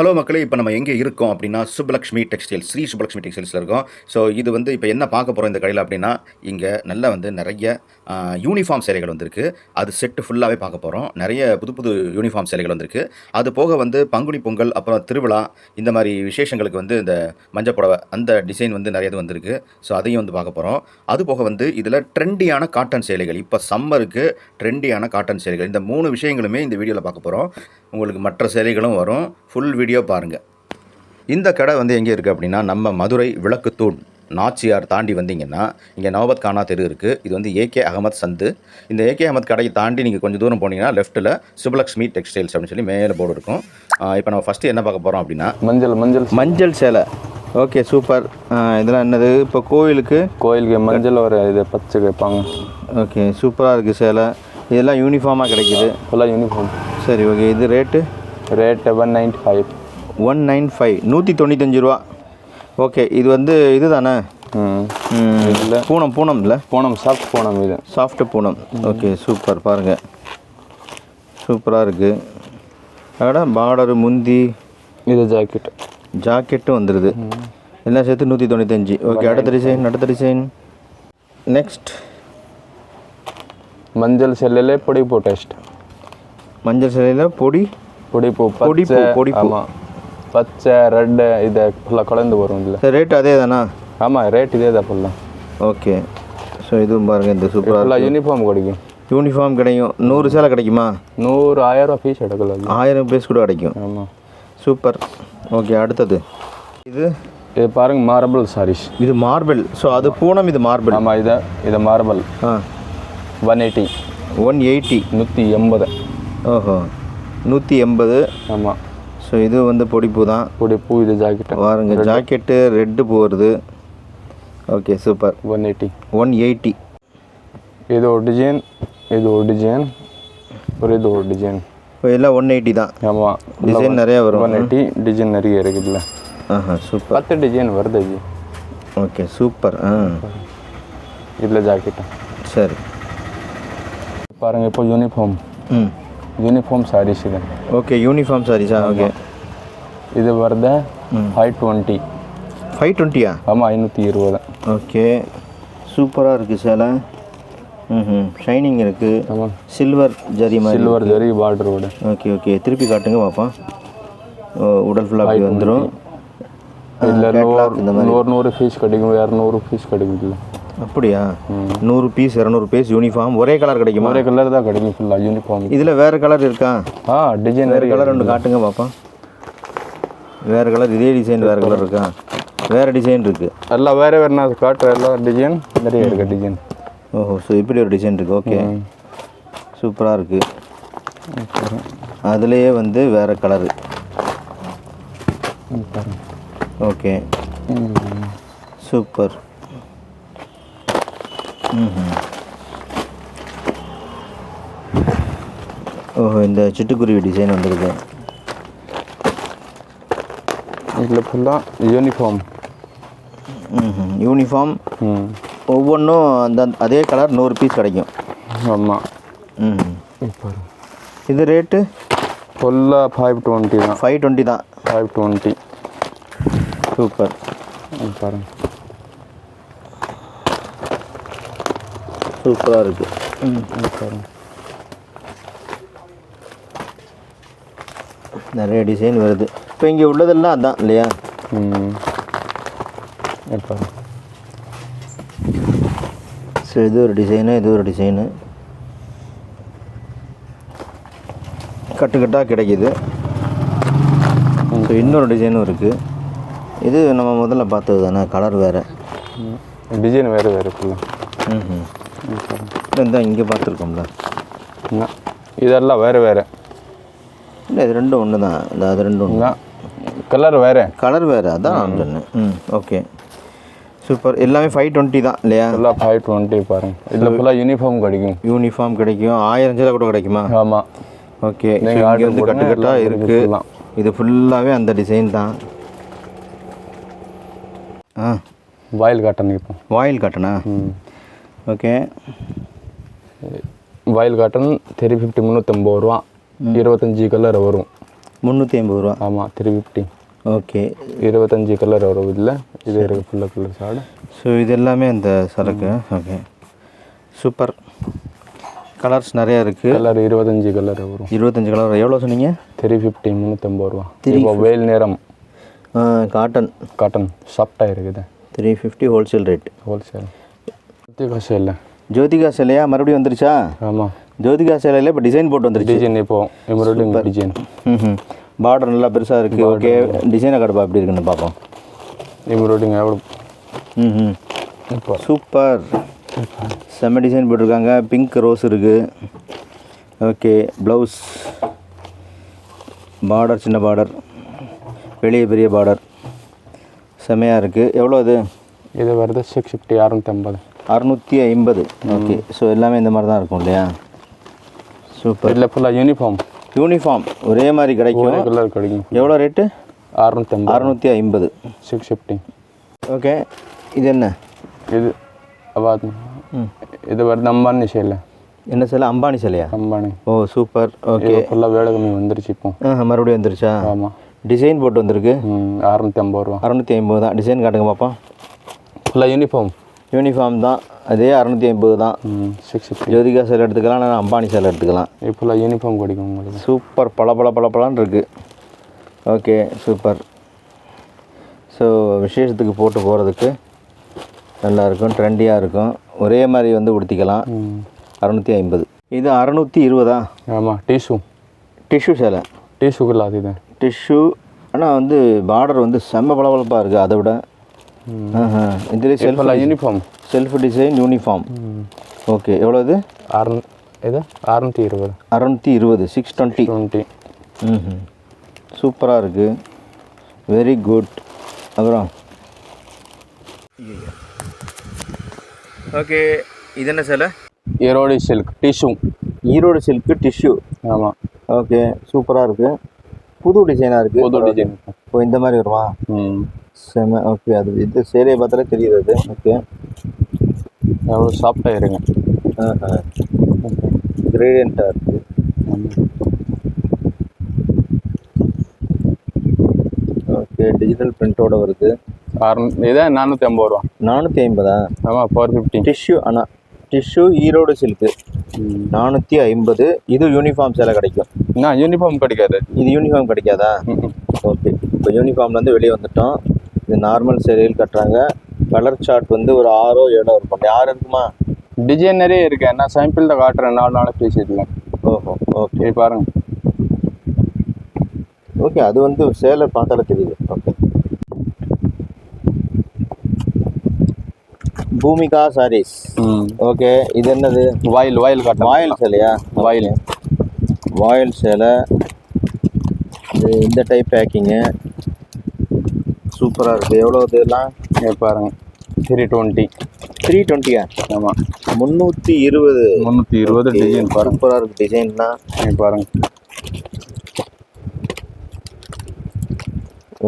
Hello மக்களே, இப்போ நம்ம எங்கே இருக்கோம் அப்படின்னா சுப்பலக்ஷ்மி டெக்ஸ்டைல்ஸ், ஸ்ரீ சுப்பலக்ஷ்மி டெக்ஸ்டைல்ஸில் இருக்கோம். ஸோ இது வந்து இப்போ என்ன பார்க்க போகிறோம் இந்த கடையில் அப்படின்னா, இங்கே நல்லா வந்து நிறைய யூனிஃபார்ம் சேலைகள் வந்திருக்கு. அது செட்டு ஃபுல்லாகவே பார்க்க போகிறோம். நிறைய புது புது யூனிஃபார்ம் சேலைகள் வந்திருக்கு. அது போக வந்து பங்குனி பொங்கல், அப்புறம் திருவிழா, இந்த மாதிரி விசேஷங்களுக்கு வந்து இந்த மஞ்சள் புடவை அந்த டிசைன் வந்து நிறைய இது வந்திருக்கு. ஸோ அதையும் வந்து பார்க்க போகிறோம். அது போக வந்து இதில் ட்ரெண்டியான காட்டன் சேலைகள், இப்போ சம்மருக்கு ட்ரெண்டியான காட்டன் சேலைகள், இந்த 3 விஷயங்களுமே இந்த வீடியோவில் பார்க்க போகிறோம். உங்களுக்கு மற்ற சேலைகளும் வரும். ஃபுல் வீடியோ பாருங்கள். இந்த கடை வந்து எங்கே இருக்குது அப்படின்னா, நம்ம மதுரை விளக்குத்தூண் நாச்சியார் தாண்டி வந்தீங்கன்னா இங்கே நவபத் கானா தெரு இருக்குது. இது வந்து ஏகே அகமத் சந்து. இந்த ஏகே அகமத் கடையை தாண்டி நீங்கள் கொஞ்சம் தூரம் போனீங்கன்னா லெஃப்ட்டில் சுப்பலக்ஷ்மி டெக்ஸ்டைல்ஸ் அப்படின்னு சொல்லி மேலே போர்டு இருக்கும். இப்போ நம்ம ஃபஸ்ட்டு என்ன பார்க்க போகிறோம் அப்படின்னா, மஞ்சள் சேலை. Okay, super. இதெல்லாம் என்னது? இப்போ கோயிலுக்கு மஞ்சள் ஒரு இது பச்சை வைப்பாங்க. ஓகே, சூப்பராக இருக்குது சேலை. இதெல்லாம் யூனிஃபார்மாக கிடைக்கிது. ஃபுல்லாக யூனிஃபார்ம். சரி, ஓகே. இது ரேட்டு 195. 195, 195 ரூபா. ஓகே, இது வந்து இது தானே? இல்லை, பூனம் இல்லை, சாஃப்ட் பூனம். இது சாஃப்ட் பூனம். Okay, super. பாருங்கள், சூப்பராக இருக்குது. அதோட பார்டரு, முந்தி, இது ஜாக்கெட்டும் வந்துடுது. எல்லாம் சேர்த்து 195. ஓகே, அடுத்த டிசைன். நெக்ஸ்ட் மஞ்சள் செல்லில் பொடி பூ டெஸ்ட். மஞ்சள் சேலையில் பொடி பூ. ஆமாம், பச்சை ரெட்டு இதை ஃபுல்லாக கலந்து வரும். இல்லை, ரேட் அதே தானா? ஆமாம், ரேட் இதே தான் ஃபுல்லாக. ஓகே, ஸோ இதுவும் பாருங்கள், இந்த சூப்பராக யூனிஃபார்ம் கிடைக்கும். யூனிஃபார்ம் கிடைக்கும். 100 சேலை கிடைக்குமா? 1000 பீஸ் எடுக்கலாம். 1000 பீஸ் கூட கிடைக்கும். ஆமாம், சூப்பர். ஓகே, அடுத்தது இது பாருங்கள், மார்பிள் சாரீஸ். இது மார்பிள். ஸோ அது பூனம், இது மார்பிள். ஆமாம், இது மார்பிள். 180. 180. ஓஹோ, 180. ஆமாம். ஸோ இது வந்து பொடிப்பூ தான். பொடிப்பூ. இது ஜாக்கெட்டு பாருங்க, ஜாக்கெட்டு ரெட்டு பூ வருது. Okay, super. 180. இது ஒரு டிசைன், இது ஒரு டிசைன். இப்போ எல்லாம் 180 தான். ஆமாம், டிசைன் நிறையா வரும். 180 டிசைன் நிறைய இருக்குதுல்ல. சூப்பர். 10 டிசைன் வருது ஜி. Okay, super. இதில் ஜாக்கெட்டு. சரி, பாருங்கள், இப்போ யூனிஃபார்ம் சாரீஸ் இது. Okay, uniform சாரீஸா? ஓகே, இது வருது 520. 520-யா? ஆமாம், 520. ஓகே, சூப்பராக இருக்குது சேலை. ஷைனிங் இருக்குது. ஆமாம், சில்வர் ஜரி பார்டரோட. ஓகே, திருப்பி காட்டுங்க பாப்பா. உடல் ஃபுல்லாக அப்படி வந்துடும். இதில் 100 பீஸ் கிடைக்கும், 200 பீஸ் கிடைக்கும். இல்லை, அப்படியா? 100 பீஸ் 200 பீஸ் யூனிஃபார்ம் ஒரே கலர் கிடைக்குமா? ஒரே கலர் தான் கிடைக்கும் ஃபுல்லாக யூனிஃபார்ம். இதில் வேறு கலர் இருக்கா? டிசைன் வேறு கலர் ஒன்று காட்டுங்க பாப்பா. வேறு கலர், இதே டிசைன் வேறு கலர் இருக்கா? வேறு டிசைன் இருக்குது. எல்லாம் வேறு நான் காட்டுறேன். எல்லாம் டிசைன் நிறைய இருக்குது டிசைன். ஓஹோ, ஸோ இப்படி ஒரு டிசைன் இருக்குது. ஓகே, சூப்பராக இருக்குது. அதுலேயே வந்து வேறு கலரு. Okay, super. ஓஹோ, இந்த சிட்டுக்குருவி டிசைன் வந்துருக்கு. இதில் ஃபுல்லாக யூனிஃபார்ம். ஒவ்வொன்றும் அந்த அதே கலர் 100 பீஸ் கிடைக்கும். ஆமாம். இது ரேட்டு ஃபுல்லாக 520 தான். 520 தான். 520. சூப்பர். பாருங்கள், சூப்பராக இருக்குது. பாருங்கள், நிறைய டிசைன் வருது. இப்போ இங்கே உள்ளதெல்லாம் அதான் இல்லையா? பாருங்கள். சரி, இது ஒரு டிசைனு, கட்டுக்கட்டாக கிடைக்கிது. ஸோ இன்னொரு டிசைனும் இருக்குது. இது நம்ம முதல்ல பார்த்தது தானே? கலர் வேறு, டிசைன் வேறு ஃபுல்லாக. இந்த இங்கே பார்த்துருக்கோம்ல. இதெல்லாம் வேறு இல்லை, இது ரெண்டும் ஒன்று தான். அது ரெண்டும் ஒன்று தான். கலர் வேறு அதான் நான் சொன்னேன். Okay, super. எல்லாமே 520 தான் இல்லையா? எல்லாம் 520. பாருங்கள், இதில் ஃபுல்லாக யூனிஃபார்ம் கிடைக்கும். 1000 சேலை கூட கிடைக்குமா? ஆமாம். ஓகே, இங்கே வந்து கட்டுக்கட்டாக இருக்குது. இது ஃபுல்லாகவே அந்த டிசைன் தான். வாயில் காட்டன். இப்போ வாயில் காட்டனா? ஓகே, வாயில் காட்டன் 350 350 ரூபா. 25 கலர் வரும். 350 ஆமாம் 350. ஓகே 25 கலர் வரும் இதில். இது இருக்குது ஃபுல்லாக கலர் சாடு. ஸோ இது எல்லாமே அந்த சரக்கு. Okay super. கலர்ஸ் நிறையா இருக்குது. கலர் 25 கலர் வரும். 25 கலர். எவ்வளோ சொன்னீங்க? 350, 350 ரூபா. இப்போ வெயில் நேரம். காட்டன் சாஃப்டாக இருக்குது. 350 ஹோல்சேல் ரேட். ஹோல்சேல். ஜோதிகா சேலை. ஜோதிகா சேலையா மறுபடியும் வந்துருச்சா? ஆமாம். ஜோதிகா சேலையில் இப்போ டிசைன் போட்டு வந்துருச்சு. டிசைன் இப்போ எம்ப்ராய்டிங் டிசைன். பார்டர் நல்லா பெருசாக இருக்குது. ஓகே டிசைனை கடப்பா எப்படி இருக்குன்னு பார்ப்போம். எம்ப்ராய்டிங் எவ்வளோ. இப்போ சூப்பர். செம்ம டிசைன் போட்டிருக்காங்க. பிங்க் ரோஸ் இருக்குது. ஓகே ப்ளவுஸ் பார்டர் சின்ன பார்டர், வெளியே பெரிய பார்டர், செம்மையாக இருக்குது. எவ்வளோ அது? இது வருது 650, 650. 650. ஓகே ஸோ எல்லாமே இந்த மாதிரி தான் இருக்கும் இல்லையா? சூப்பர். இதில் ஃபுல்லாக யூனிஃபார்ம் ஒரே மாதிரி கிடைக்கும். ஒரே கலர் கிடைக்கும். எவ்வளோ ரேட்டு? 650. 650. 650. ஓகே இது என்ன? இது அவாத். இது வருது அம்பானி சேலை. என்ன சேலை? அம்பானி சேலையா? அம்பானி. ஓ சூப்பர். ஓகே ஃபுல்லாக வேலை கம்மி வந்துருச்சு இப்போ. மறுபடியும் வந்துருச்சா? ஆமாம். டிசைன் போட்டு வந்திருக்கு. 650 ரூபா. 650 தான். டிசைன் காட்டுங்க பாப்பா. ஃபுல்லாக யூனிஃபார்ம் தான். அதே 650 தான். 650. ஜோதிகா சேலை எடுத்துக்கலாம், நான் அம்பானி சேலை எடுத்துக்கலாம். இது ஃபுல்லாக யூனிஃபார்ம் கிடைக்கும் உங்களுக்கு. சூப்பர். பளபளன்னு இருக்குது. Okay super. ஸோ விசேஷத்துக்கு போட்டு போகிறதுக்கு நல்லாயிருக்கும், ட்ரெண்டியாக இருக்கும். ஒரே மாதிரி வந்து உடுத்திக்கலாம். 650. இது 620. ஆமாம். டிஷ்யூ சேலை. டிஷ்யூக்குள்ள அது டிஷ்யூ. ஆனால் வந்து பார்டர் வந்து செம்ம பளபளப்பாக இருக்குது. அதை விட இதுலேயே செல்ஃப் டிசைன் யூனிஃபார்ம். ஓகே எவ்வளோ இது? 620. 620. சூப்பராக இருக்குது. Very good. அப்புறம் ஓகே இது என்ன சேலை? Erode silk tissue. ஆமாம். ஓகே சூப்பராக இருக்குது. புது டிசைனாக இருக்குது. புது டிசைன். இப்போ இந்த மாதிரி வருமா? செம. ஓகே அது இது சேலையை பார்த்தாலே தெரியுது அது. ஓகே எவ்வளோ சாஃப்டாக இருங்க. கிரேடியண்ட்டாக இருக்குது. ஓகே டிஜிட்டல் பிரிண்டோட வருது. இதே 450 ரூபா. 450. ஆமாம் 450. டிஷ்யூ. ஆனால் டிஷ்யூ ஈரோடு சில்க்கு 450. இது யூனிஃபார்ம் சேலை கிடைக்கும். யூனிஃபார்ம் கிடைக்காது. இது யூனிஃபார்ம் கிடைக்காதா? ஓகே இப்போ யூனிஃபார்ம்லேருந்து வெளியே வந்துட்டோம். இது நார்மல் சேலையில் கட்டுறாங்க. கலர் சார்ட் வந்து ஒரு 6 7 இருக்கும். 6 இருக்குமா? டிசைன் நிறைய இருக்கு. நான் சாம்பிள் தான் காட்டுறேன். 4 பீஸ். ஓஹோ ஓகே பாருங்க. ஓகே அது வந்து சேலை பார்த்தாலே தெரியுது. ஓகே பூமிகா சாரீஸ். ஓகே இது என்னது? வாயில் காட்டு. வாயில் சேலையா? வாயில் சேலை. இது இந்த டைப் பேக்கிங்கு சூப்பராக இருக்குது. எவ்வளோ இதெல்லாம் பாருங்க. 320. 320. ஆமாம். 320. டிசைன் பாருங்க. சூப்பராக இருக்குது டிசைன்லாம். பாருங்க.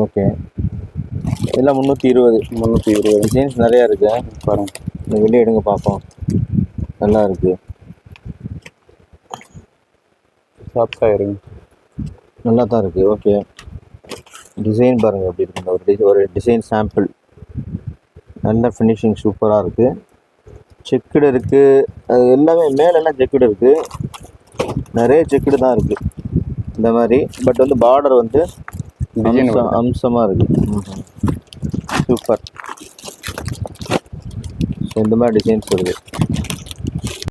ஓகே இதெல்லாம் 320. டிசைன்ஸ் நிறையா இருக்குது. பாருங்க. இந்த வெளியே எடுங்க பார்ப்போம். நல்லா இருக்குது. சாஃப்டாக இருங்க. நல்லா தான் இருக்குது. ஓகே டிசைன் பாருங்கள் எப்படி இருக்குது. ஒரு டிசைன் சாம்பிள். நல்ல ஃபினிஷிங் சூப்பராக இருக்குது. செக்குடு இருக்குது. அது எல்லாமே மேலெல்லாம் செக்குடு இருக்குது. நிறைய செக்குடு தான் இருக்குது இந்த மாதிரி. பட் வந்து பார்டர் வந்து அம்சமாக இருக்குது. சூப்பர். ஸோ இந்த மாதிரி டிசைன்ஸ் வருது.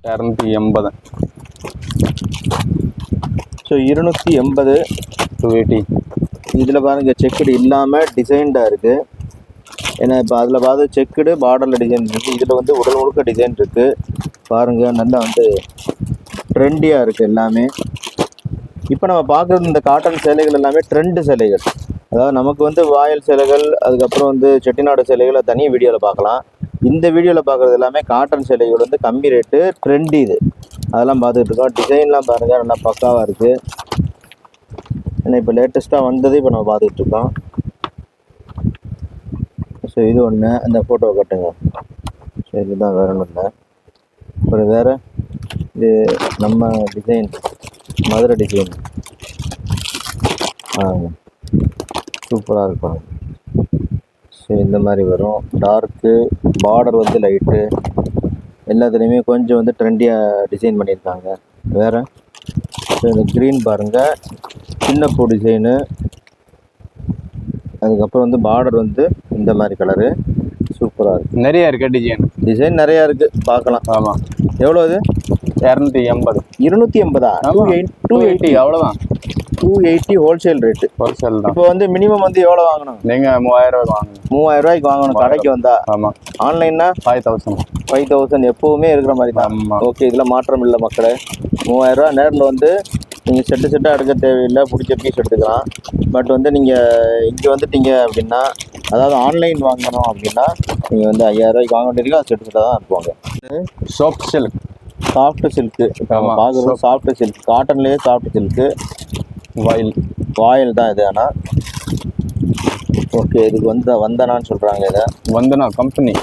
280. ஸோ 280. 280. இதில் பாருங்கள் செக்குடு இல்லாமல் டிசைன்டாக இருக்குது. ஏன்னா இப்போ அதில் பார்த்து செக்குடு பார்டரில் டிசைன் இருக்குது. இதில் வந்து உடல் முழுக்க டிசைன் இருக்குது. பாருங்கள் நல்லா வந்து ட்ரெண்டியாக இருக்குது எல்லாமே. இப்போ நம்ம பார்க்குறது இந்த காட்டன் சேலைகள் எல்லாமே ட்ரெண்டு சேலைகள். அதாவது நமக்கு வந்து வாயில் சேலைகள், அதுக்கப்புறம் வந்து செட்டிநாடு சேலைகளை தனி வீடியோவில் பார்க்கலாம். இந்த வீடியோவில் பார்க்குறது எல்லாமே காட்டன் சேலைகள் வந்து கம்மி ரேட்டு ட்ரெண்டு. இது அதெல்லாம் பார்த்துக்கிட்டு இருக்கோம். டிசைன்லாம் பாருங்கள் நல்லா பக்காவாக இருக்குது. ஏன்னா இப்போ லேட்டஸ்ட்டாக வந்தது இப்போ நம்ம பார்த்துக்கிட்டு இருக்கோம். ஸோ இது ஒன்று. அந்த ஃபோட்டோவை கட்டுங்க. ஸோ இதுதான் வேறு ஒன்றும் இல்லை. அப்புறம் வேறு இது நம்ம டிசைன் மதுரை டிசைன் சூப்பராக இருக்கும். ஸோ இந்த மாதிரி வரும். டார்க்கு பார்டர் வந்து லைட்டு எல்லாத்துலேயுமே கொஞ்சம் வந்து ட்ரெண்டியாக டிசைன் பண்ணியிருக்காங்க. வேறு ஸோ இந்த க்ரீன் பாருங்கள், சின்ன பூ டிசைனு. அதுக்கப்புறம் வந்து பார்டர் வந்து இந்த மாதிரி கலரு சூப்பராக இருக்குது. நிறைய இருக்குது டிசைன் நிறையா இருக்குது, பார்க்கலாம். ஆமாம். எவ்வளோ அது? 280. 280? 280 அவ்வளோதான். 280 ஹோல்சேல் ரேட்டு. ஹோல்சேல் தான். இப்போ வந்து மினிமம் வந்து எவ்வளோ வாங்கணும்? நீங்கள் 3000 வாங்கணும். 3000 ரூபாய்க்கு வாங்கணும் கடைக்கு வந்தா. ஆமாம். ஆன்லைன்னா 5000. 5000 எப்போவுமே இருக்கிற மாதிரி தான். ஆமாம். ஓகே, இதில் மாற்றம் இல்லை மக்களே. 3000 ரூபா. நேரில் வந்து நீங்கள் செட்டாக எடுக்க தேவையில்லை, பிடிச்ச பீஸ் எடுத்துக்கலாம். பட் வந்து நீங்கள் இங்கே வந்துட்டீங்க அப்படின்னா, அதாவது ஆன்லைன் வாங்கணும் அப்படின்னா நீங்கள் வந்து 5000 ரூபாய்க்கு வாங்க வேண்டியது, அது செட்டாக தான் அனுப்புவாங்க. Soft silk, soft silk. ஆமாம். பார்க்குறது சாஃப்ட் சில்க், காட்டன்லேயே சாஃப்ட் சில்க்கு. வாயில் தான் இது. ஆனால் ஓகே, இதுக்கு வந்தனான்னு சொல்கிறாங்க. இதை வந்தனா கம்பெனி,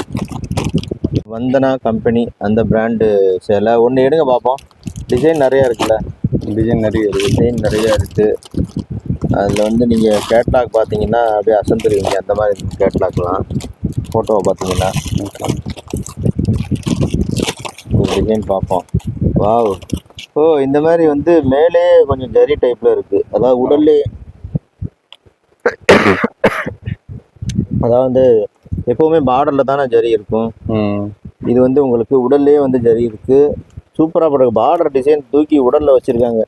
வந்தனா கம்பெனி அந்த பிராண்டு சேலை. ஒன்று எடுங்க பார்ப்போம். டிசைன் நிறையா இருக்குல்ல? டிசைன் நிறைய இருக்குது. அதில் வந்து நீங்கள் கேட்லாக் பார்த்தீங்கன்னா அப்படியே அசந்துருவீங்க. அந்த மாதிரி கேட்லாக்லாம் ஃபோட்டோவை பார்த்தீங்கன்னா ஒரு டிசைன் பார்ப்போம். வாவ்! ஓ, இந்த மாதிரி வந்து மேலே கொஞ்சம் ஜரி டைப்பில் இருக்குது. அதாவது உடல்லே, அதாவது எப்போவுமே பார்டரில் தானே ஜரி இருக்கும். இது வந்து உங்களுக்கு உடல்லே வந்து ஜரி இருக்குது. சூப்பராக போடுற பார்டர் டிசைன் தூக்கி உடலில் வச்சுருக்காங்க.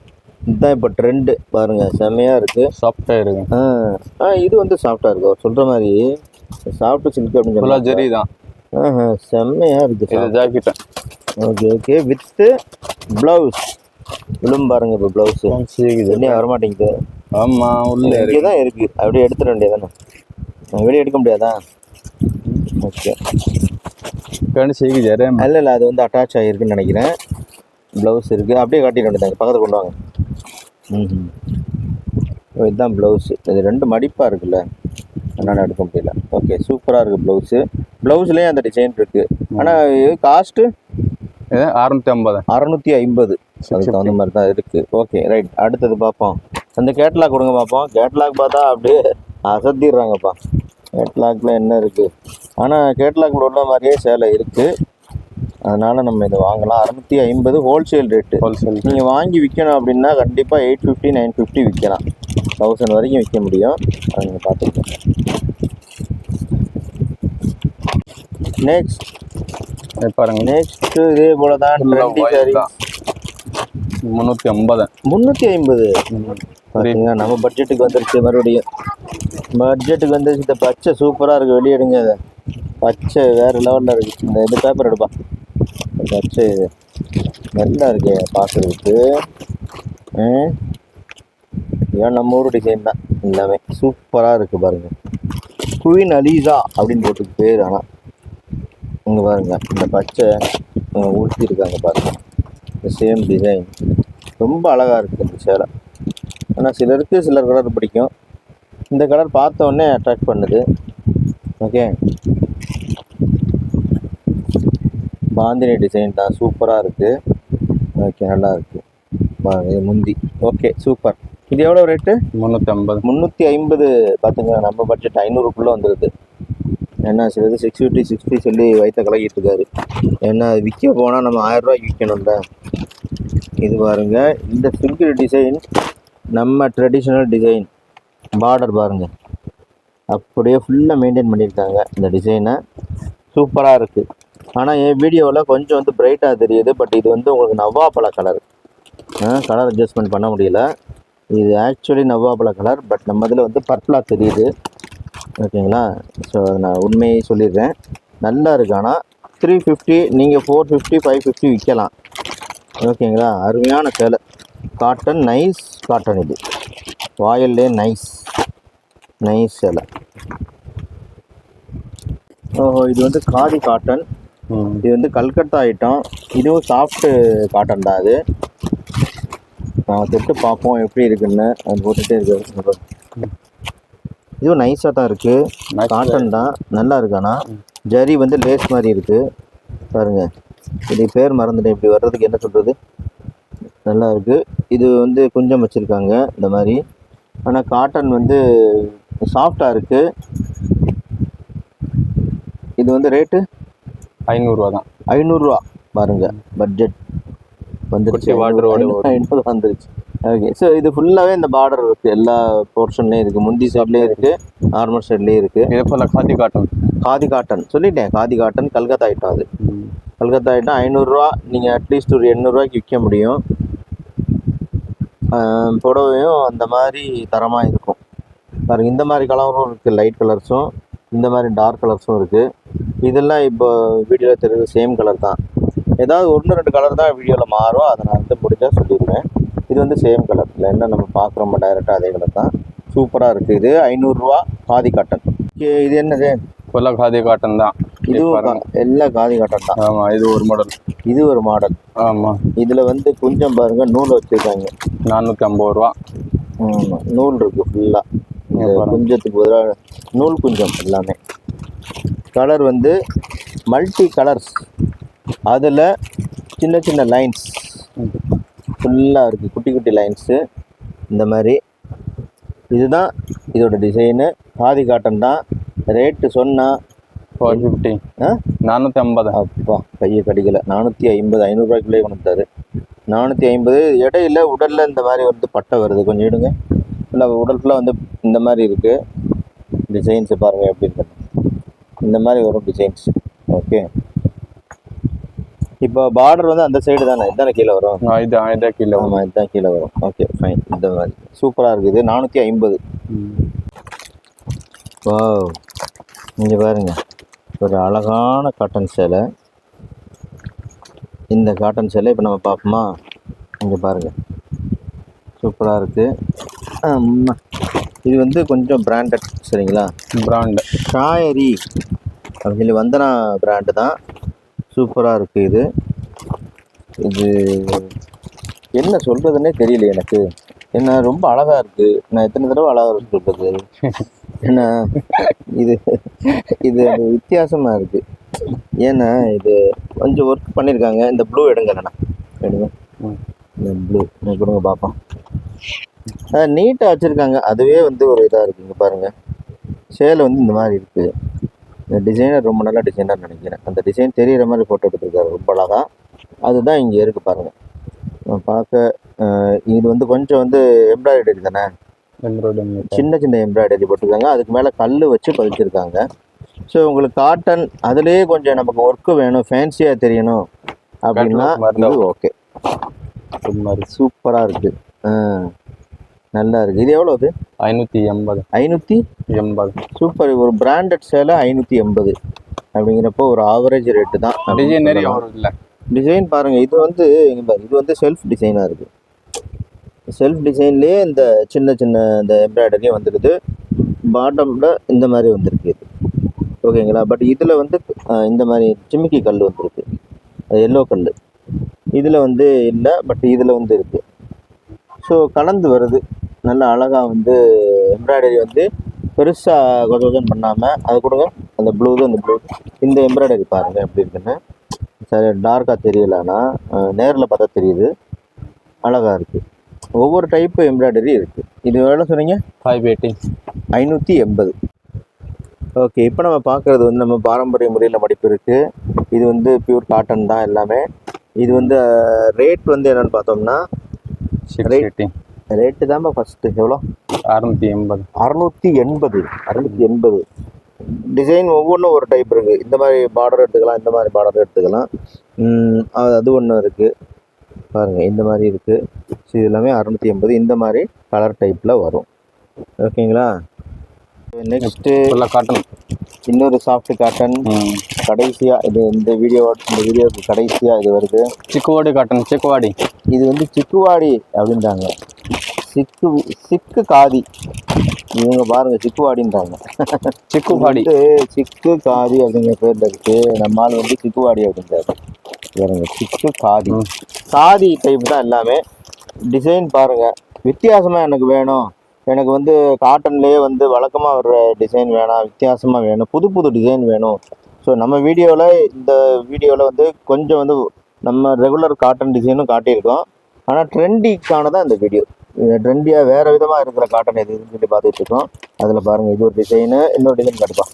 இதுதான் இப்போ ட்ரெண்டு பாருங்கள், செம்மையாக இருக்குது. சாஃப்டாக இருக்குது. இது வந்து சாஃப்டாக இருக்குது. அவர் சொல்கிற மாதிரி சாஃப்ட் சில்க் அப்படின்னு சொல்லலாம். ஜரி தான். செம்மையாக இருக்குது. ஜாக்கெட்டு. Okay with blouse. விழும் பாருங்க. இப்போ ப்ளவுஸு வெளியே வரமாட்டேங்குது. ஆமாம், உள்ளே இங்கே தான் இருக்குது. அப்படியே எடுத்துட வேண்டியதானே? வெளியே எடுக்க முடியாதா? ஓகே, இல்லை அது வந்து அட்டாச் ஆகிருக்குன்னு நினைக்கிறேன். ப்ளவுஸ் இருக்குது, அப்படியே காட்டிட வேண்டியதாங்க. பக்கத்தில் கொண்டு வாங்க. இதுதான் ப்ளவுஸு. இது 2 மடிப்பாக இருக்குல்ல, அதனால் எடுக்க முடியல. ஓகே, சூப்பராக இருக்குது ப்ளவுஸு. ப்ளவுஸ்லேயும் அந்த டிசைன் இருக்குது. ஆனால் காஸ்ட்டு 650. 650. அதுக்கு தகுந்த மாதிரி தான் இருக்குது. Okay, right. அடுத்தது பார்ப்போம். அந்த கேட்லாக் கொடுங்க பார்ப்போம். கேட்லாக் பார்த்தா அப்படியே அசத்திடுறாங்கப்பா. கேட்லாக்ல என்ன இருக்குது? ஆனால் கேட்லாக்ல உள்ள மாதிரியே சேலை இருக்குது. அதனால் நம்ம இதை வாங்கலாம். 650 ஹோல்சேல் ரேட்டு. நீங்கள் வாங்கி விற்கணும் அப்படின்னா கண்டிப்பாக 850 950 விற்கலாம். 1000 வரைக்கும் விற்க முடியும். அதை நீங்கள் பார்த்துக்கோங்க. நெக்ஸ்ட் பாருங்க. நெக்ஸ்ட்டு இதே போல தான் ட்ரெண்டி சாரி. 350. 350 பார்த்தீங்கன்னா நம்ம பட்ஜெட்டுக்கு வந்துருச்சு. மறுபடியும் பட்ஜெட்டுக்கு வந்துருச்சு. இந்த பச்சை சூப்பராக இருக்குது. வெளியே எடுங்க. அதை பச்சை வேறு லெவலில் இருக்குது. இந்த இது பேப்பர் எடுப்பா. பச்சை இது நல்லா இருக்கு பார்க்குறதுக்கு. ஏன் நம்ம ஊர் டிசைன் தான் எல்லாமே. சூப்பராக இருக்குது பாருங்கள். குயின் அலீசா அப்படின்னு போட்டு பேர். ஆனால் இங்கே பாருங்கள், இந்த பச்சை ஊற்றிருக்காங்க பாருங்கள். இந்த சேம் டிசைன் ரொம்ப அழகாக இருக்குது இந்த சேலை. ஆனால் சிலருக்கு சிலர் கலர் பிடிக்கும். இந்த கலர் பார்த்தோன்னே அட்ராக்ட் பண்ணுது. ஓகே, பாந்தினி டிசைன் தான், சூப்பராக இருக்குது. ஓகே, நல்லா இருக்குது. இது முந்தி. Okay, super. இது எவ்வளோ ரேட்டு? 350. 350. பார்த்துங்க, நம்ம பட்ஜெட் 500க்குள்ளே வந்துடுது. ஏன்னா சிலது 650 60 சொல்லி வயிற்ற கலக்கிட்டு இருக்காரு. ஏன்னா அது விற்க போனால் நம்ம 1000 ரூபாய்க்கு விற்கணும்ல. இது பாருங்க, இந்த சில்க் டிசைன் நம்ம ட்ரெடிஷ்னல் டிசைன். பார்டர் பாருங்கள், அப்படியே ஃபுல்லாக மெயின்டைன் பண்ணியிருக்காங்க இந்த டிசைனை. சூப்பராக இருக்குது. ஆனால் என் வீடியோவில் கொஞ்சம் வந்து பிரைட்டாக தெரியுது. பட் இது வந்து உங்களுக்கு நவ்வாப்பழ கலர். கலர் அட்ஜஸ்ட்மெண்ட் பண்ண முடியல. இது ஆக்சுவலி நவ்வாப்பழ கலர். பட் நம்ம இதில் வந்து பர்பிளாக தெரியுது. ஓகேங்களா? ஸோ நான் உண்மையை சொல்லிடுறேன். நல்லா இருக்கு. ஆனால் 350, நீங்கள் 450 550 விற்கலாம். ஓகேங்களா? அருமையான சேலை. Cotton, nice cotton. இது வாயிலே நைஸ் சேலை. ஓஹோ, இது வந்து காதி காட்டன். இது வந்து கல்கத்தா ஐட்டம். இதுவும் சாஃப்ட்டு காட்டன் தான். அது நான் தொட்டு பார்ப்போம் எப்படி இருக்குன்னு. அது போட்டுகிட்டே இருக்கு. இதுவும் நைஸாக தான் இருக்குது. காட்டன் தான், நல்லா இருக்கு. ஆனால் ஜரி வந்து லேஸ் மாதிரி இருக்குது பாருங்கள். இது பேர் மறந்துட்டேன். இப்படி வர்றதுக்கு என்ன சொல்கிறது. நல்லா இருக்குது. இது வந்து குஞ்சம் வச்சுருக்காங்க இந்த மாதிரி. ஆனால் காட்டன் வந்து சாஃப்டாக இருக்குது. இது வந்து ரேட்டு 500 தான். 500 பாருங்க, பட்ஜெட் வந்துருச்சு. குட்டி வாட்டரோட 500 வந்துருச்சு. ஓகே, ஸோ இது ஃபுல்லாகவே இந்த பார்டர் இருக்குது, எல்லா போர்ஷன்லேயும் இருக்குது. முந்தி சைட்லேயும் இருக்குது, நார்மல் சைட்லேயும் இருக்குது. இது ஃபுல்லாக காதி காட்டன். காதி காட்டன் சொல்லிட்டேன், காதி காட்டன் கல்கத்தா ஐட்டம். அது கல்கத்தா ஐட்டம் 500. நீங்கள் அட்லீஸ்ட் ஒரு 800 விற்க முடியும். புடவையும் அந்த மாதிரி தரமாக இருக்கும் பாருங்கள். இந்த மாதிரி கலரும் இருக்குது, லைட் கலர்ஸும் இந்த மாதிரி டார்க் கலர்ஸும் இருக்குது. இதெல்லாம் இப்போ வீடியோவில் தெரியுது சேம் கலர் தான். ஏதாவது 1-2 கலர் தான் வீடியோவில் மாறும், அதை நான் வந்து முடிஞ்சால் சொல்லிடுவேன். இது வந்து சேம் கலர் இல்லை, என்ன நம்ம பார்க்குறோம் டைரெக்டாக அதே கலர் தான். சூப்பராக இருக்குது. இது 500 காதி காட்டன். இது என்னது? ஃபுல்லாக காதி காட்டன் தான். இதுவும் எல்லாம் காதி காட்டன் தான். ஆமாம், இது ஒரு மாடல். இது ஒரு மாடல். ஆமாம், இதில் வந்து கொஞ்சம் பாருங்கள், நூல் வச்சுருக்காங்க. 450 ரூபா. நூல் இருக்குது ஃபுல்லாக. இந்த குஞ்சத்துக்கு பதிலாக நூல் குஞ்சம் எல்லாமே. கலர் வந்து மல்டி கலர்ஸ், அதில் சின்ன சின்ன லைன்ஸ் ஃபுல்லாக இருக்குது, குட்டி குட்டி லைன்ஸு இந்த மாதிரி. இதுதான் இதோட டிசைனு. காதி காட்டன் தான். ரேட்டு சொன்னால் 450. 450. அப்பா கையை கடிக்கலை. 450, 500 கொண்டுட்டாரு. 450. இடையில உடலில் இந்த மாதிரி வந்து பட்டை வருது, கொஞ்சம் எடுங்க. ஃபுல்லாக உடல் ஃபுல்லாக வந்து இந்த மாதிரி இருக்குது. டிசைன்ஸு பாருங்கள் எப்படி இருக்குது. இந்த மாதிரி வரும் டிசைன்ஸ். ஓகே, இப்போ பார்டர் வந்து அந்த சைடு தானே, இதுதானே கீழே வரும்? இதான் கீழே. ஆமாம், இதுதான் கீழே வரும். Okay fine. இந்த மாதிரி சூப்பராக இருக்குது. 450. வாவ், இங்கே பாருங்க, ஒரு அழகான காட்டன் சேலை. இந்த காட்டன் சேலை இப்போ நம்ம பார்ப்போமா? இங்கே பாருங்கள், சூப்பராக இருக்குது. இது வந்து கொஞ்சம் பிராண்டட், சரிங்களா? பிராண்டு ஷாயரி அப்படின்னு சொல்லி வந்தனா பிராண்டு தான். சூப்பராக இருக்குது. இது என்ன சொல்கிறதுனே தெரியல எனக்கு. என்ன ரொம்ப அழகாக இருக்குது. நான் எத்தனை தடவை அழகாக சொல்கிறது. ஏன்னா இது இது வித்தியாசமாக இருக்குது. ஏன்னா இது கொஞ்சம் ஒர்க் பண்ணியிருக்காங்க. இந்த ப்ளூ எடுங்க, இல்லைண்ணா எடுங்க. இந்த ப்ளூ கொடுங்க பார்ப்போம். நீட்டாக வச்சுருக்காங்க. அதுவே வந்து ஒரு இதாக இருக்குங்க பாருங்கள். சேலை வந்து இந்த மாதிரி இருக்குது. இந்த டிசைனர் ரொம்ப நல்ல டிசைனர் நினைக்கிறேன். அந்த டிசைன் தெரிகிற மாதிரி ஃபோட்டோ எடுத்துருக்காரு, ரொம்ப அழகாக. அதுதான் இங்கே இருக்குது பாருங்கள். பார்க்க இது வந்து கொஞ்சம் வந்து எம்ப்ராய்டரி தானே, சின்ன சின்ன எம்ப்ராய்டரி போட்டிருக்காங்க. அதுக்கு மேலே கல் வச்சு பதிச்சிருக்காங்க. ஸோ உங்களுக்கு காட்டன் அதுலேயே கொஞ்சம் நமக்கு ஒர்க்கு வேணும், ஃபேன்சியாக தெரியணும் அப்படின்னா இது ஓகே. சூப்பராக இருக்குது, நல்லா இருக்குது. இது எவ்வளோ? அது 580. 580. சூப்பர். ஒரு பிராண்டட் சேலை 580 அப்படிங்கிறப்போ ஒரு ஆவரேஜ் ரேட்டு தான். டிசைன் நிறைய வரும் இல்லை? டிசைன் பாருங்கள். இது வந்து இது வந்து செல்ஃப் டிசைனாக இருக்குது. செல்ஃப் டிசைன்லேயே இந்த சின்ன சின்ன இந்த எம்ப்ராய்டரியும் வந்துடுது. பாட்டமில் இந்த மாதிரி வந்துருக்கு இது, ஓகேங்களா? பட் இதில் வந்து இந்த மாதிரி சிமிக்கி கல் வந்துருக்கு, எல்லோ கல். இதில் வந்து இல்லை, பட் இதில் வந்து இருக்குது. ஸோ கலந்து வருது, நல்லா அழகாக வந்து எம்ப்ராய்டரி வந்து பெருசாக கொஞ்சம் பண்ணாமல் அது கொடுங்க. அந்த ப்ளூ, அந்த ப்ளூ, இந்த எம்ப்ராய்டரி பாருங்கள் எப்படி இருக்குன்னு. சரி, டார்க்காக தெரியலன்னா நேரில் பார்த்தா தெரியுது, அழகாக இருக்குது. ஒவ்வொரு டைப்பு எம்ப்ராய்டரி இருக்குது. இது எவ்வளோ சொன்னீங்க? 580. 580. ஓகே, இப்போ நம்ம பார்க்குறது வந்து நம்ம பாரம்பரிய முறையில் மடிப்பு இருக்குது. இது வந்து பியூர் காட்டன் தான் எல்லாமே. இது வந்து ரேட் வந்து என்னென்னு பார்த்தோம்னா, ரேட்டு தான்ப்பா ஃபஸ்ட்டு. எவ்வளோ? 680. 680. டிசைன் ஒவ்வொன்றும் ஒரு டைப் இருக்குது. இந்த மாதிரி பார்டர் எடுத்துக்கலாம், இந்த மாதிரி பார்டர் எடுத்துக்கலாம். அது ஒன்று இருக்குது பாருங்கள், இந்த மாதிரி இருக்குது. ஸோ இது எல்லாமே 680. இந்த மாதிரி கலர் டைப்பில் வரும், ஓகேங்களா? நெக்ஸ்ட்டு காட்டன், இன்னொரு சாஃப்ட் காட்டன். கடைசியாக இந்த வீடியோவுக்கு கடைசியாக இது வருது. சிக்குவாடி காட்டன். சிக்குவாடி, இது வந்து சிக்குவாடி அப்படின்றாங்க. சிக்கு காதி, இவங்க பாருங்க சிக்குவாடின்றாங்க. சிக்குவாடி சிக்கு காதி அப்படிங்கிற பேர்ல இருக்கு. நம்மால் வந்து சிக்குவாடி அப்படின்றாரு பாருங்க. சிக்கு காதி, காதி டைப் தான் எல்லாமே. டிசைன் பாருங்க வித்தியாசமாக எனக்கு வேணும். எனக்கு வந்து காட்டன்லேயே வந்து வழக்கமாக வர்ற டிசைன் வேணாம், வித்தியாசமாக வேணும், புது புது டிசைன் வேணும். ஸோ நம்ம இந்த வீடியோவில் வந்து கொஞ்சம் வந்து நம்ம ரெகுலர் காட்டன் டிசைனும் காட்டியிருக்கோம். ஆனால் ட்ரெண்டிக்கான தான் இந்த வீடியோ. ட்ரெண்டியாக வேறு விதமாக இருக்கிற காட்டன் எதுன்னு சொல்லி பார்த்துட்டு இருக்கோம். அதில் பாருங்கள், இது ஒரு டிசைனு, இன்னொரு டிசைன் காட்டுப்பா.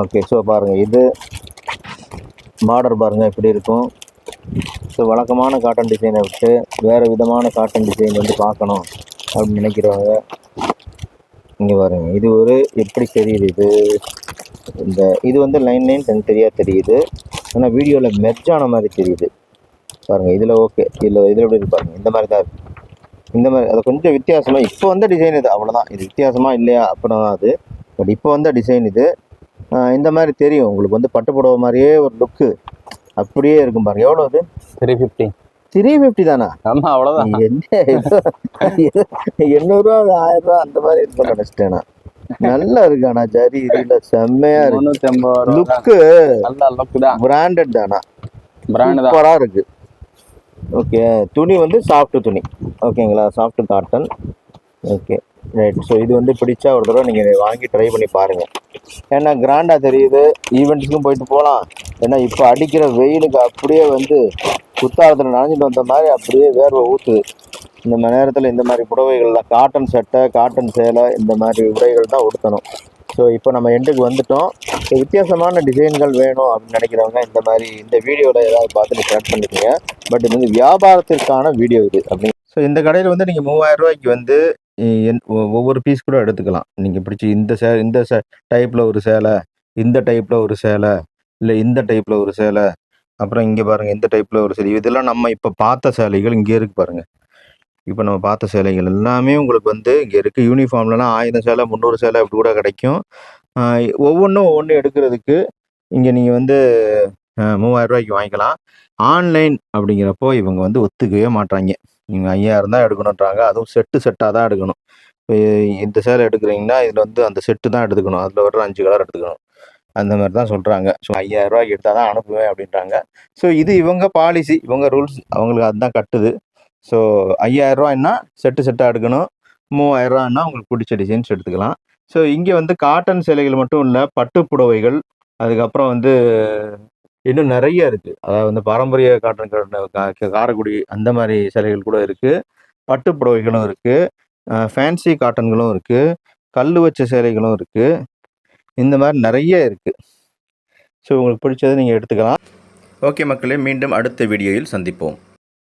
ஓகே, ஸோ பாருங்கள், இது பார்டர் பாருங்கள் எப்படி இருக்கும். ஸோ வழக்கமான காட்டன் டிசைனை விட்டு வேறு விதமான காட்டன் டிசைன் வந்து பார்க்கணும் அப்படின்னு நினைக்கிறவங்க இங்கே பாருங்கள். இது ஒரு எப்படி தெரியுது, இது வந்து லைன் தனித்தனியாக தெரியுது. ஆனால் வீடியோவில் மெர்ஜான மாதிரி தெரியுது பாருங்கள். இதில் ஓகே, இதில் எப்படி இருக்கு பாருங்கள். இந்த மாதிரி தான் இருக்குது. இந்த மாதிரி அது கொஞ்சம் வித்தியாசமாக இப்போ வந்த டிசைன் இது, அவ்வளோதான். இது வித்தியாசமாக இல்லையா அப்புறம் தான் அது. பட் இப்போ வந்த டிசைன் இது. இந்த மாதிரி தெரியும் உங்களுக்கு வந்து பட்டு புடவை மாதிரியே ஒரு லுக்கு அப்படியே இருக்கும் பாருங்க. எவ்வளோ அது? 350. 350 தானா? ஆமா, அவ்வளோதான். என்ன 800 1000 அந்த மாதிரி இருக்கும் நினைச்சிட்டேன் நான். நல்லா இருக்கு. ஆனா ஜரி இதுல செம்மையா இருக்கு. 350 லுக்கு நல்ல லுக் தான். பிராண்டட் தானா? பிராண்ட் தான். சூப்பரா இருக்கு. ஓகே, துணி வந்து சாஃப்ட் துணி. ஓகேங்களா, soft cotton. Okay right. So இது வந்து பிடிச்சா ஒரு தடவை நீங்கள் வாங்கி ட்ரை பண்ணி பாருங்கள். ஏன்னா கிராண்டாக தெரியுது, ஈவெண்ட்ஸுக்கும் போயிட்டு போகலாம். ஏன்னா இப்போ அடிக்கிற வெயிலுக்கு அப்படியே வந்து குத்தாரத்தில் நனைஞ்சிட்டு வந்த மாதிரி அப்படியே வேர்வை ஊற்றுது. இந்த மாதிரி நேரத்தில் இந்த மாதிரி புடவைகள்லாம் காட்டன் சட்டை, காட்டன் சேலை, இந்த மாதிரி உடைகள் தான் உடுத்தணும். ஸோ இப்போ நம்ம எண்டுக்கு வந்துட்டோம். ஸோ வித்தியாசமான டிசைன்கள் வேணும் அப்படின்னு நினைக்கிறவங்க இந்த மாதிரி இந்த வீடியோவில் ஏதாவது பார்த்து செலக்ட் பண்ணிக்கோங்க. பட் இது வந்து வியாபாரத்திற்கான வீடியோ இது அப்படின்னு. ஸோ இந்த கடையில் வந்து நீங்கள் 3000 ரூபாய்க்கு வந்து ஒவ்வொரு பீஸ் கூட எடுத்துக்கலாம். நீங்கள் பிடிச்சி இந்த டைப்பில் ஒரு சேலை, இந்த டைப்பில் ஒரு சேலை, இல்லை இந்த டைப்பில் ஒரு சேலை, அப்புறம் இங்கே பாருங்கள் இந்த டைப்பில் ஒரு சேலை. இதெல்லாம் நம்ம இப்போ பார்த்த சேலைகள் இங்கே இருக்குது பாருங்கள். இப்போ நம்ம பார்த்த சேலைகள் எல்லாமே உங்களுக்கு வந்து இங்கே இருக்குது. யூனிஃபார்ம்லலாம் 1000 சேலை 300 சேலை அப்படி கூட கிடைக்கும். ஒவ்வொன்றும் எடுக்கிறதுக்கு இங்கே நீங்கள் வந்து 3000 ரூபாய்க்கு வாங்கிக்கலாம். ஆன்லைன் அப்படிங்கிறப்போ இவங்க வந்து ஒத்துக்கவே மாட்டாங்க. நீங்கள் 5000 தான் எடுக்கணுன்றாங்க. அதுவும் செட்டாக தான் எடுக்கணும். இப்போ இந்த சேலை எடுக்கிறீங்கன்னா இதில் வந்து அந்த செட்டு தான் எடுத்துக்கணும். அதில் வர 5 கலர் எடுத்துக்கணும். அந்த மாதிரி தான் சொல்கிறாங்க. ஸோ 5000 ரூபாய்க்கு எடுத்தால் தான் அனுப்புவேன் அப்படின்றாங்க. ஸோ இது இவங்க பாலிசி, இவங்க ரூல்ஸ், அவங்களுக்கு அதுதான் கட்டுது. ஸோ 5000 ரூபாய்னா செட்டாக எடுக்கணும். 3000 ரூபாய்னா உங்களுக்கு பிடிச்ச டிசைன்ஸ் எடுத்துக்கலாம். ஸோ இங்கே வந்து காட்டன் சேலைகள் மட்டும் இல்லை, பட்டு புடவைகள், அதுக்கப்புறம் வந்து இன்னும் நிறைய இருக்குது. அதாவது வந்து பாரம்பரிய காட்டன் காரைக்குடி அந்த மாதிரி சேலைகள் கூட இருக்குது. பட்டு புடவைகளும் இருக்குது. ஃபேன்சி காட்டன்களும் இருக்குது. கல் வச்ச சேலைகளும் இருக்குது. இந்த மாதிரி நிறைய இருக்குது. ஸோ உங்களுக்கு பிடிச்சதை நீங்கள் எடுத்துக்கலாம். ஓகே மக்களே, மீண்டும் அடுத்த வீடியோவில் சந்திப்போம்.